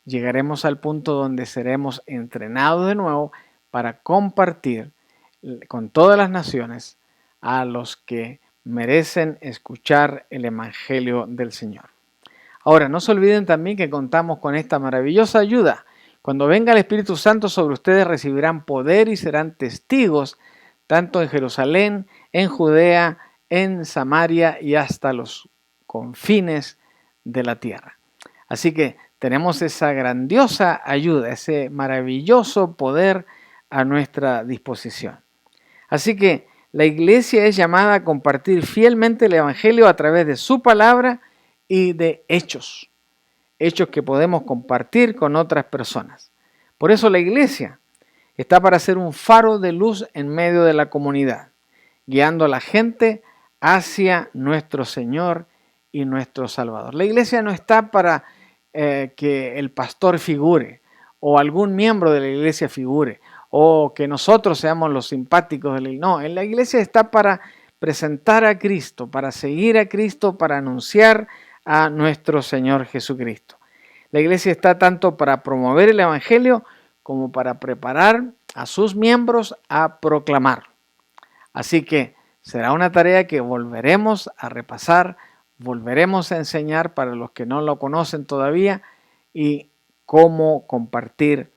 llegaremos al punto donde seremos entrenados de nuevo para compartir con todas las naciones a los que merecen escuchar el Evangelio del Señor. Ahora, no se olviden también que contamos con esta maravillosa ayuda. Cuando venga el Espíritu Santo sobre ustedes, recibirán poder y serán testigos tanto en Jerusalén, en Judea, en Samaria y hasta los confines de la tierra. Así que tenemos esa grandiosa ayuda, ese maravilloso poder a nuestra disposición. Así que la iglesia es llamada a compartir fielmente el Evangelio a través de su palabra y de hechos que podemos compartir con otras personas. Por eso la iglesia está para ser un faro de luz en medio de la comunidad, guiando a la gente hacia nuestro Señor y nuestro Salvador. La iglesia no está para que el pastor figure o algún miembro de la iglesia figure o que nosotros seamos los simpáticos de la iglesia. No, en la iglesia está para presentar a Cristo, para seguir a Cristo, para anunciar a nuestro Señor Jesucristo. La iglesia está tanto para promover el Evangelio como para preparar a sus miembros a proclamarlo. Así que será una tarea que volveremos a repasar, volveremos a enseñar para los que no lo conocen todavía y cómo compartir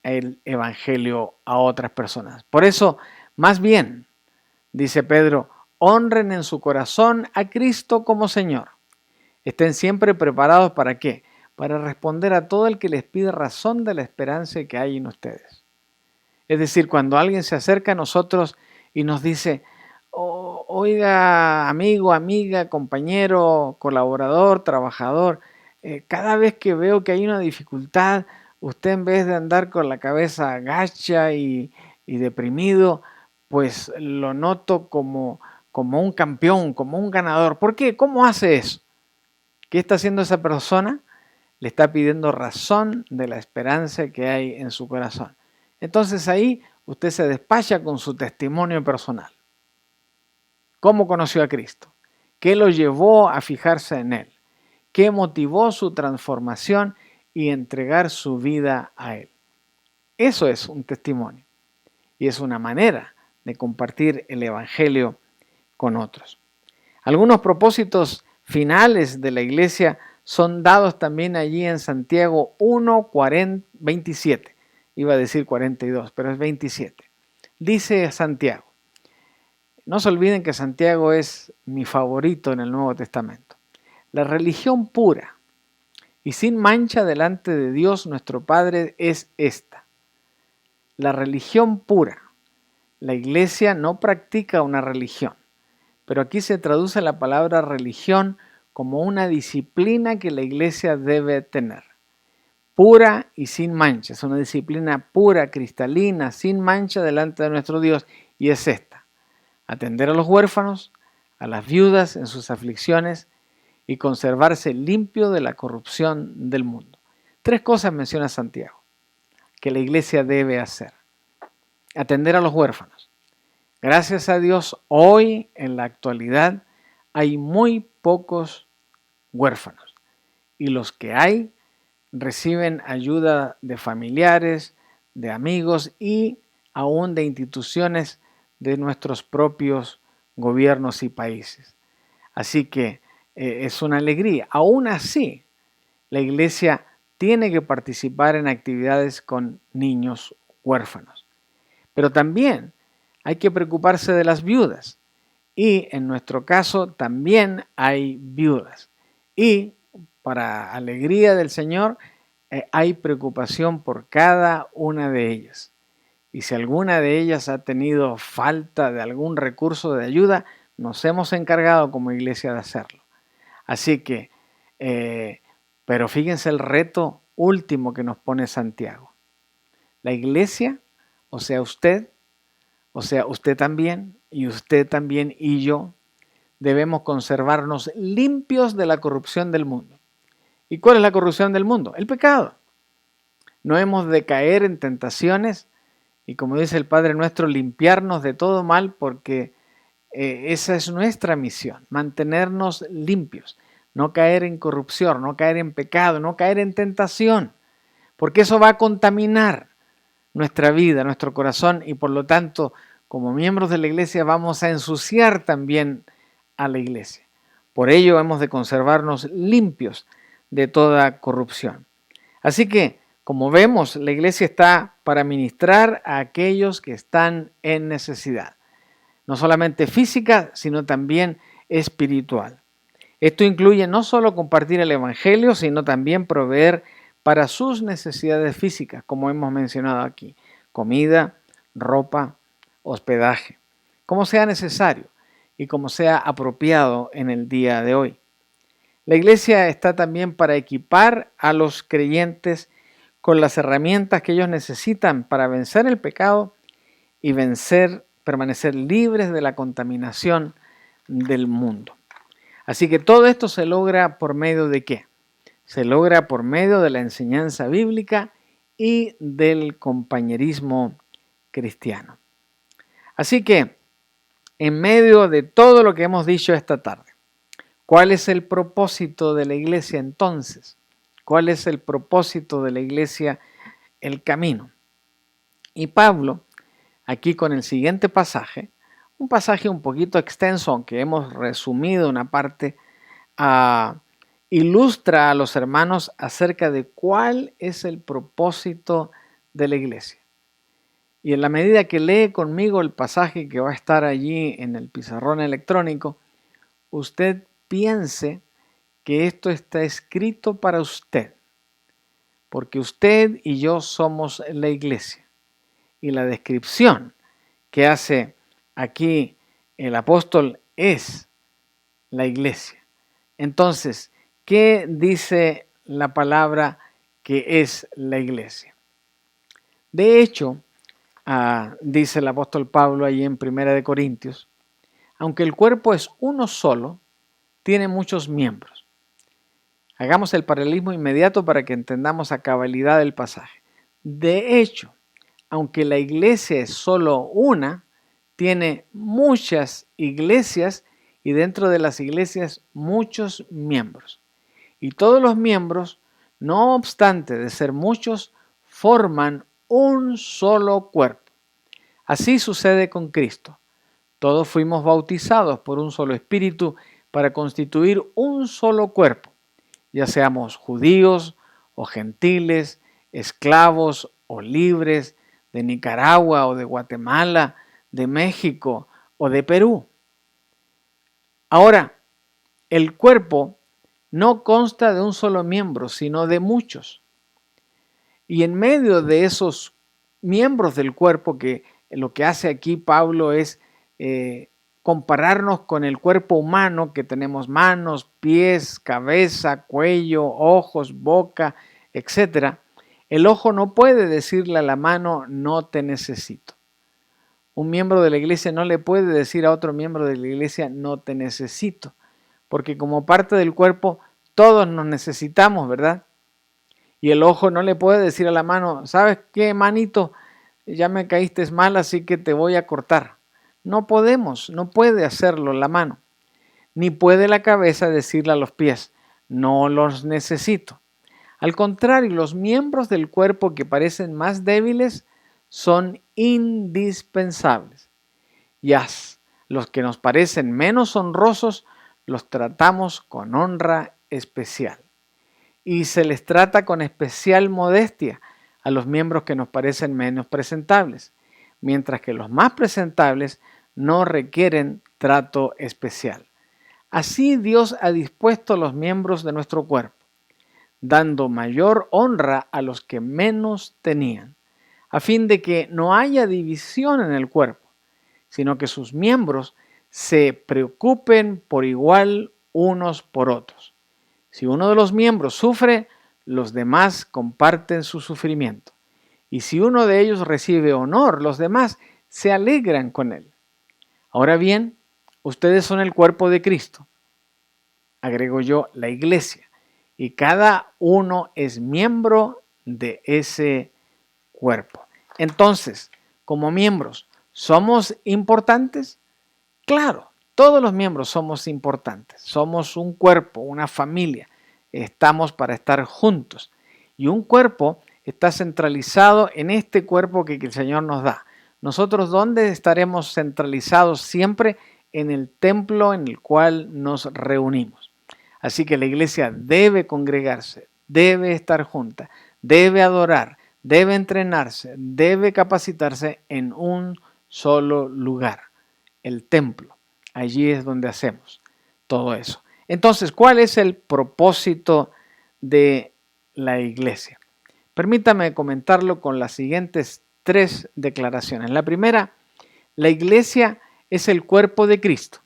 el Evangelio a otras personas. Por eso, más bien, dice Pedro, honren en su corazón a Cristo como Señor. Estén siempre preparados ¿para qué? Para responder a todo el que les pide razón de la esperanza que hay en ustedes. Es decir, cuando alguien se acerca a nosotros y nos dice: oiga, amigo, amiga, compañero, colaborador, trabajador, cada vez que veo que hay una dificultad, usted en vez de andar con la cabeza agacha y deprimido, pues lo noto como un campeón, como un ganador. ¿Por qué? ¿Cómo hace eso? ¿Qué está haciendo esa persona? Le está pidiendo razón de la esperanza que hay en su corazón. Entonces ahí usted se despacha con su testimonio personal. ¿Cómo conoció a Cristo? ¿Qué lo llevó a fijarse en Él? ¿Qué motivó su transformación y entregar su vida a Él? Eso es un testimonio y es una manera de compartir el Evangelio con otros. Algunos propósitos finales de la iglesia son dados también allí en Santiago 1, 27. Iba a decir 42, pero es 27. Dice Santiago. No se olviden que Santiago es mi favorito en el Nuevo Testamento. La religión pura y sin mancha delante de Dios nuestro Padre es esta. La religión pura. La iglesia no practica una religión, pero aquí se traduce la palabra religión como una disciplina que la iglesia debe tener. Pura y sin mancha. Es una disciplina pura, cristalina, sin mancha delante de nuestro Dios. Y es esta: atender a los huérfanos, a las viudas en sus aflicciones y conservarse limpio de la corrupción del mundo. 3 cosas menciona Santiago que la iglesia debe hacer. Atender a los huérfanos. Gracias a Dios, hoy en la actualidad hay muy pocos huérfanos y los que hay reciben ayuda de familiares, de amigos y aún de instituciones de nuestros propios gobiernos y países. Así que es una alegría. Aún así, la iglesia tiene que participar en actividades con niños huérfanos. Pero también hay que preocuparse de las viudas. Y en nuestro caso también hay viudas. Y para alegría del Señor, hay preocupación por cada una de ellas. Y si alguna de ellas ha tenido falta de algún recurso de ayuda, nos hemos encargado como iglesia de hacerlo. Así que, pero fíjense el reto último que nos pone Santiago. La iglesia, o sea usted también, y yo, debemos conservarnos limpios de la corrupción del mundo. ¿Y cuál es la corrupción del mundo? El pecado. No hemos de caer en tentaciones y, como dice el Padre Nuestro, limpiarnos de todo mal, porque esa es nuestra misión, mantenernos limpios, no caer en corrupción, no caer en pecado, no caer en tentación, porque eso va a contaminar nuestra vida, nuestro corazón, y por lo tanto, como miembros de la iglesia, vamos a ensuciar también a la iglesia. Por ello hemos de conservarnos limpios de toda corrupción. Así que, como vemos, la iglesia está para ministrar a aquellos que están en necesidad, no solamente física, sino también espiritual. Esto incluye no solo compartir el evangelio, sino también proveer para sus necesidades físicas, como hemos mencionado aquí: comida, ropa, hospedaje, como sea necesario y como sea apropiado en el día de hoy. La iglesia está también para equipar a los creyentes con las herramientas que ellos necesitan para vencer el pecado y permanecer libres de la contaminación del mundo. Así que todo esto se logra por medio de ¿qué? Se logra por medio de la enseñanza bíblica y del compañerismo cristiano. Así que, en medio de todo lo que hemos dicho esta tarde, ¿cuál es el propósito de la iglesia entonces? ¿Cuál es el propósito de la iglesia, el camino? Y Pablo, aquí con el siguiente pasaje, un pasaje un poquito extenso, aunque hemos resumido una parte, ilustra a los hermanos acerca de cuál es el propósito de la iglesia. Y en la medida que lee conmigo el pasaje que va a estar allí en el pizarrón electrónico, usted piense que esto está escrito para usted, porque usted y yo somos la iglesia. Y la descripción que hace aquí el apóstol es la iglesia. Entonces, ¿qué dice la palabra que es la iglesia? De hecho, dice el apóstol Pablo allí en 1 Corintios, aunque el cuerpo es uno solo, tiene muchos miembros. Hagamos el paralelismo inmediato para que entendamos a cabalidad el pasaje. De hecho, aunque la iglesia es solo una, tiene muchas iglesias y dentro de las iglesias muchos miembros. Y todos los miembros, no obstante de ser muchos, forman un solo cuerpo. Así sucede con Cristo. Todos fuimos bautizados por un solo espíritu para constituir un solo cuerpo, ya seamos judíos o gentiles, esclavos o libres, de Nicaragua o de Guatemala, de México o de Perú. Ahora, el cuerpo no consta de un solo miembro, sino de muchos. Y en medio de esos miembros del cuerpo, que lo que hace aquí Pablo es compararnos con el cuerpo humano, que tenemos manos, pies, cabeza, cuello, ojos, boca, etc. El ojo no puede decirle a la mano, no te necesito. Un miembro de la iglesia no le puede decir a otro miembro de la iglesia, no te necesito, porque como parte del cuerpo todos nos necesitamos, ¿verdad? Y el ojo no le puede decir a la mano, ¿sabes qué, manito? Ya me caíste mal, así que te voy a cortar. No podemos, no puede hacerlo la mano. Ni puede la cabeza decirle a los pies, no los necesito. Al contrario, los miembros del cuerpo que parecen más débiles son indispensables. Y los que nos parecen menos honrosos los tratamos con honra especial y se les trata con especial modestia a los miembros que nos parecen menos presentables, mientras que los más presentables no requieren trato especial. Así Dios ha dispuesto los miembros de nuestro cuerpo, dando mayor honra a los que menos tenían, a fin de que no haya división en el cuerpo, sino que sus miembros se preocupen por igual unos por otros. Si uno de los miembros sufre, los demás comparten su sufrimiento. Y si uno de ellos recibe honor, los demás se alegran con él. Ahora bien, ustedes son el cuerpo de Cristo, agrego yo, la iglesia, y cada uno es miembro de ese cuerpo. Entonces, como miembros, ¿somos importantes? Claro, todos los miembros somos importantes. Somos un cuerpo, una familia. Estamos para estar juntos. Y un cuerpo está centralizado en este cuerpo que el Señor nos da. Nosotros, ¿dónde estaremos centralizados siempre? En el templo en el cual nos reunimos. Así que la iglesia debe congregarse, debe estar junta, debe adorar, debe entrenarse, debe capacitarse en un solo lugar, el templo. Allí es donde hacemos todo eso. Entonces, ¿cuál es el propósito de la iglesia? Permítame comentarlo con las siguientes 3 declaraciones. La primera, la iglesia es el cuerpo de Cristo.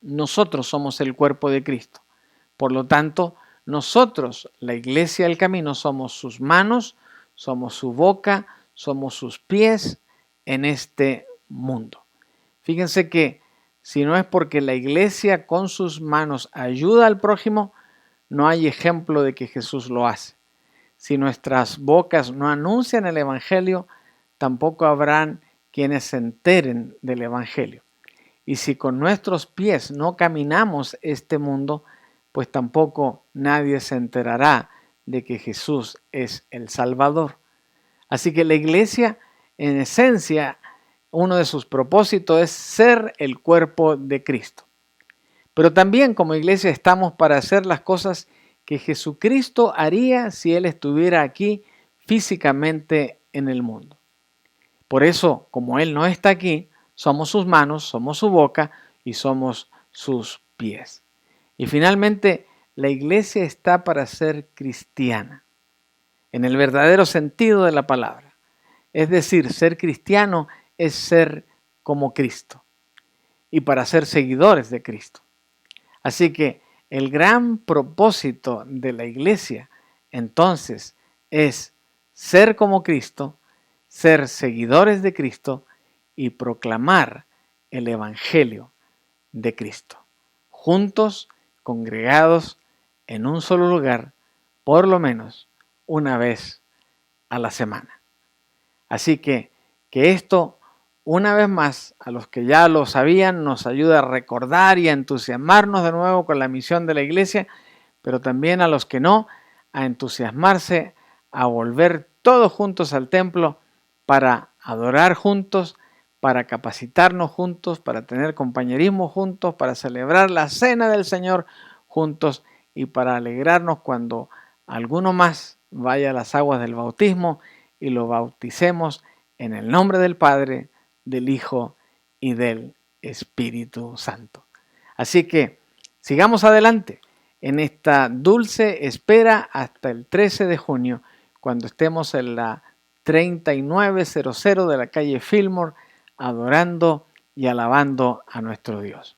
Nosotros somos el cuerpo de Cristo. Por lo tanto, nosotros, la iglesia del camino, somos sus manos, somos su boca, somos sus pies en este mundo. Fíjense que si no es porque la iglesia con sus manos ayuda al prójimo, no hay ejemplo de que Jesús lo hace. Si nuestras bocas no anuncian el evangelio, tampoco habrán quienes se enteren del evangelio. Y si con nuestros pies no caminamos este mundo, pues tampoco nadie se enterará de que Jesús es el Salvador. Así que la iglesia, en esencia, uno de sus propósitos es ser el cuerpo de Cristo. Pero también como iglesia estamos para hacer las cosas que Jesucristo haría si Él estuviera aquí físicamente en el mundo. Por eso, como Él no está aquí, somos sus manos, somos su boca y somos sus pies. Y finalmente, la iglesia está para ser cristiana, en el verdadero sentido de la palabra. Es decir, ser cristiano es ser como Cristo y para ser seguidores de Cristo. Así que el gran propósito de la iglesia, entonces, es ser como Cristo, ser seguidores de Cristo y proclamar el Evangelio de Cristo. Juntos, congregados en un solo lugar, por lo menos una vez a la semana. Así que esto, una vez más, a los que ya lo sabían, nos ayuda a recordar y a entusiasmarnos de nuevo con la misión de la iglesia, pero también a los que no, a entusiasmarse, a volver todos juntos al templo para adorar juntos, para capacitarnos juntos, para tener compañerismo juntos, para celebrar la cena del Señor juntos y para alegrarnos cuando alguno más vaya a las aguas del bautismo y lo bauticemos en el nombre del Padre, del Hijo y del Espíritu Santo. Así que sigamos adelante en esta dulce espera hasta el 13 de junio, cuando estemos en la 3900 de la calle Fillmore, adorando y alabando a nuestro Dios.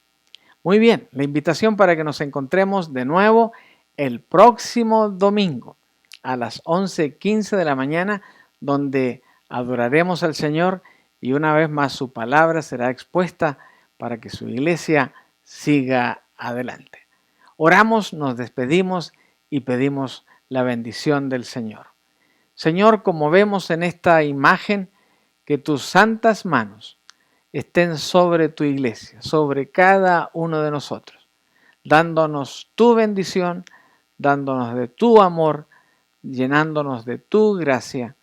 Muy bien, la invitación para que nos encontremos de nuevo el próximo domingo a las 11:15 de la mañana, donde adoraremos al Señor y una vez más su palabra será expuesta para que su iglesia siga adelante. Oramos, nos despedimos y pedimos la bendición del Señor. Señor, como vemos en esta imagen, que tus santas manos estén sobre tu iglesia, sobre cada uno de nosotros, dándonos tu bendición, dándonos de tu amor, llenándonos de tu gracia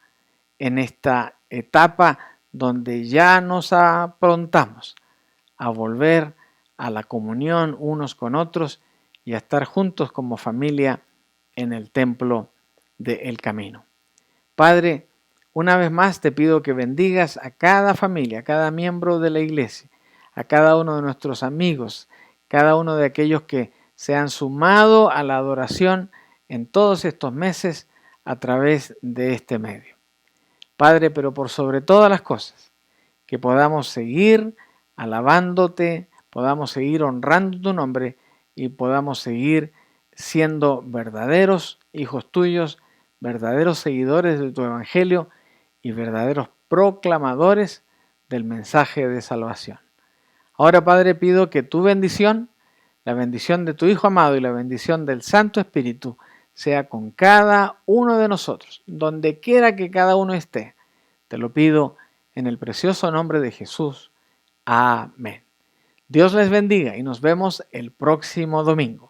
en esta etapa donde ya nos aprontamos a volver a la comunión unos con otros y a estar juntos como familia en el templo del camino. Padre, una vez más te pido que bendigas a cada familia, a cada miembro de la iglesia, a cada uno de nuestros amigos, cada uno de aquellos que se han sumado a la adoración en todos estos meses a través de este medio. Padre, pero por sobre todas las cosas, que podamos seguir alabándote, podamos seguir honrando tu nombre y podamos seguir siendo verdaderos hijos tuyos, verdaderos seguidores de tu evangelio y verdaderos proclamadores del mensaje de salvación. Ahora, Padre, pido que tu bendición, la bendición de tu Hijo amado y la bendición del Santo Espíritu sea con cada uno de nosotros, donde quiera que cada uno esté. Te lo pido en el precioso nombre de Jesús. Amén. Dios les bendiga y nos vemos el próximo domingo.